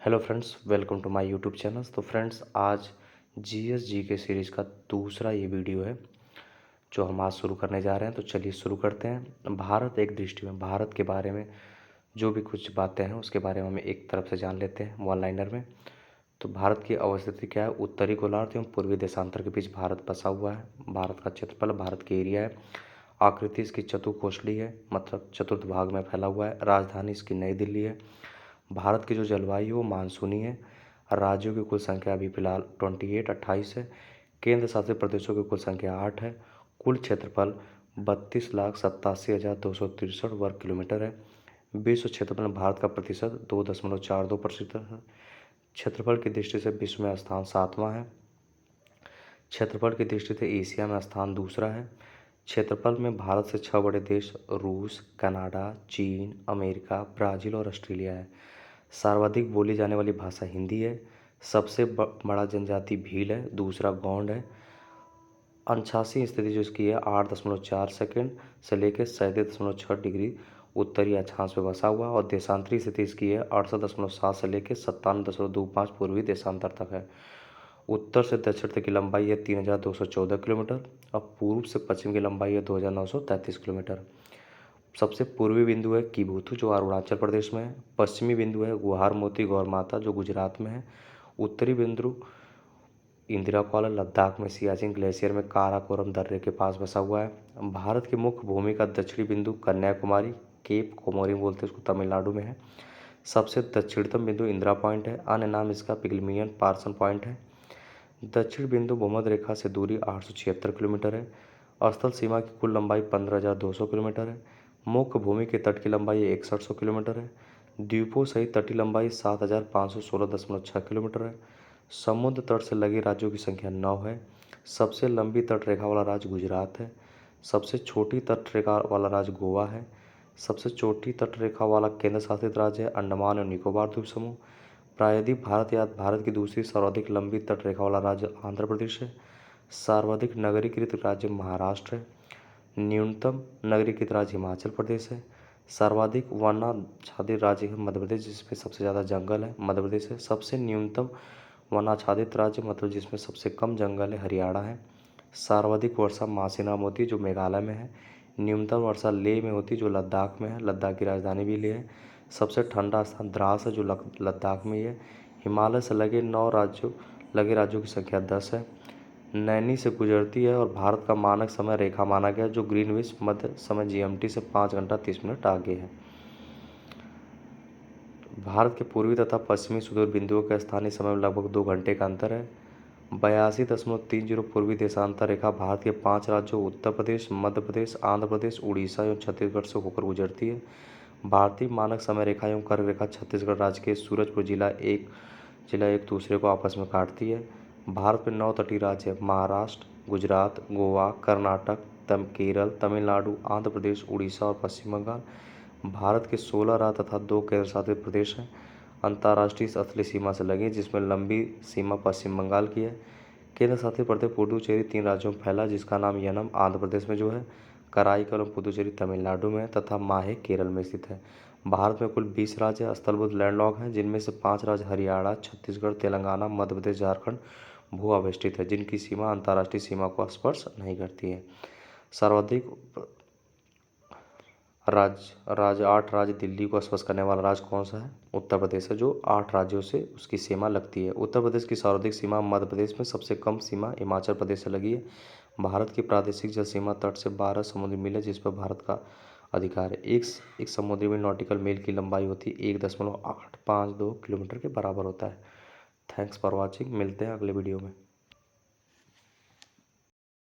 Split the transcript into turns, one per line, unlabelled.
Hello friends, welcome to my YouTube channel. तो friends, आज GS के सीरीज़ का दूसरा ये वीडियो है जो हम आज शुरू करने जा रहे हैं। तो चलिए शुरू करते हैं। भारत एक दृष्टि में, भारत के बारे में जो भी कुछ बातें हैं उसके बारे में हम एक तरफ से जान लेते हैं वन लाइनर में। तो भारत की अवस्थिति क्या है? उत्तरी गोलार्ध एवं पूर्वी देशांतर के बीच भारत बसा हुआ है। भारत का क्षेत्रफल, भारत की एरिया है। आकृति इसकी चतुकोष्ठीय है, मतलब चतुर्थ भाग में फैला हुआ है। राजधानी इसकी नई दिल्ली है। भारत की जो जलवायु है वो मानसूनी है। राज्यों की कुल संख्या अभी फिलहाल 28 है। केंद्र शासित प्रदेशों की कुल संख्या 8 है। कुल क्षेत्रफल 32,87,263 वर्ग किलोमीटर है। विश्व क्षेत्रफल में भारत का प्रतिशत 2.42% है। क्षेत्रफल की दृष्टि से विश्व में स्थान 7वां है। क्षेत्रफल की दृष्टि से एशिया में स्थान दूसरा है। क्षेत्रफल में भारत से 6 बड़े देश रूस, कनाडा, चीन, अमेरिका, ब्राज़ील और ऑस्ट्रेलिया है। सर्वाधिक बोली जाने वाली भाषा हिंदी है। सबसे बड़ा जनजाति भील है, दूसरा गोंड है। 89 स्थिति जो इसकी है 8.4 सेकंड से लेकर 37.6 डिग्री उत्तरी अक्षांश में बसा हुआ, और देशांतरी स्थिति इसकी है 68.7 से लेकर 97.25 पूर्वी देशांतर तक है। उत्तर से दक्षिण तक की लंबाई है 3,214 किलोमीटर और पूर्व से पश्चिम की लंबाई है 2,933 किलोमीटर। सबसे पूर्वी बिंदु है किबुथु जो अरुणाचल प्रदेश में है। पश्चिमी बिंदु है गुहार मोती गौर माता जो गुजरात में है। उत्तरी बिंदु इंदिरा कॉलोनी लद्दाख में सियाचिन ग्लेशियर में काराकोरम दर्रे के पास बसा हुआ है। भारत की मुख्य भूमि का दक्षिणी बिंदु कन्याकुमारी, केप कोमोरिन बोलते हैं उसको, तमिलनाडु में है। सबसे दक्षिणतम बिंदु इंदिरा पॉइंट है, अन्य नाम इसका पिग्मिलियन पार्सन पॉइंट है। दक्षिण बिंदु भूमध्य रेखा से दूरी 876 किलोमीटर है। स्थल सीमा की कुल लंबाई 15,200 किलोमीटर है। मुख्य भूमि के तट की लंबाई 6100 किलोमीटर है। द्वीपों सहित तटीय लंबाई 7,516.6 किलोमीटर है। समुद्र तट से लगे राज्यों की संख्या 9 है। सबसे लंबी तट रेखा वाला राज्य गुजरात है। सबसे छोटी तट रेखा वाला राज्य गोवा है। सबसे छोटी तट रेखा वाला केंद्र शासित राज्य है अंडमान और निकोबार द्वीप समूह। प्रायद्वीप भारत या भारत की दूसरी सर्वाधिक लंबी तट रेखा वाला राज्य आंध्र प्रदेश है। सर्वाधिक नगरीकृत राज्य महाराष्ट्र है। न्यूनतम नगरीकृत राज्य हिमाचल प्रदेश है। सर्वाधिक वनाच्छादित राज्य है मध्य प्रदेश, जिसमें सबसे ज़्यादा जंगल है, मध्य प्रदेश है। सबसे न्यूनतम वनाच्छादित राज्य मतलब जिसमें सबसे कम जंगल है, हरियाणा है। सर्वाधिक वर्षा मासिनाम होती है जो मेघालय में है। न्यूनतम वर्षा लेह में होती है जो लद्दाख में है, लद्दाख की राजधानी भी लेह है। सबसे ठंडा स्थान द्रास है जो लद्दाख में ही है। हिमालय से लगे राज्यों की संख्या 10 है। नैनी से गुजरती है और भारत का मानक समय रेखा माना गया जो ग्रीनविच मध्य समय जीएमटी से 5 घंटा 30 मिनट आगे है। भारत के पूर्वी तथा पश्चिमी सुदूर बिंदुओं के स्थानीय समय में लगभग 2 घंटे का अंतर है। 82.30 पूर्वी देशांतर रेखा भारत के 5 राज्यों उत्तर प्रदेश, मध्य प्रदेश, आंध्र प्रदेश, उड़ीसा एवं छत्तीसगढ़ से होकर गुजरती है। भारतीय मानक समय रेखा एवं कर्क रेखा छत्तीसगढ़ राज्य के सूरजपुर जिला एक दूसरे को आपस में काटती है। भारत में 9 तटीय राज्य है, महाराष्ट्र, गुजरात, गोवा, कर्नाटक, केरल, तमिलनाडु, आंध्र प्रदेश, उड़ीसा और पश्चिम बंगाल। भारत के 16 राज्य तथा 2 केंद्र शासित प्रदेश हैं। अंतर्राष्ट्रीय स्थलीय सीमा से लगी जिसमें लंबी सीमा पश्चिम बंगाल की है। केंद्र शासित प्रदेश पुडुचेरी 3 राज्यों में फैला जिसका नाम यनम आंध्र प्रदेश में जो है, कराईकलम पुडुचेरी तमिलनाडु में तथा माहे केरल में स्थित है। भारत में कुल 20 राज्य स्थलबद्ध लैंडलॉक हैं जिनमें से 5 राज्य हरियाणा, छत्तीसगढ़, तेलंगाना, मध्य प्रदेश, झारखंड भू अवस्थित है जिनकी सीमा अंतर्राष्ट्रीय सीमा को स्पर्श नहीं करती है। सर्वाधिक राज्य 8 राज्य दिल्ली को स्पर्श करने वाला राज्य कौन सा है? उत्तर प्रदेश है जो 8 राज्यों से उसकी सीमा लगती है। उत्तर प्रदेश की सर्वाधिक सीमा मध्य प्रदेश में, सबसे कम सीमा हिमाचल प्रदेश से लगी है। भारत की प्रादेशिक जल सीमा तट से 12 समुद्री मील है जिस पर भारत का अधिकार है। एक समुद्री मील नॉटिकल मील की लंबाई होती है 1.852 किलोमीटर के बराबर होता है। Thanks for watching. मिलते हैं अगले वीडियो में।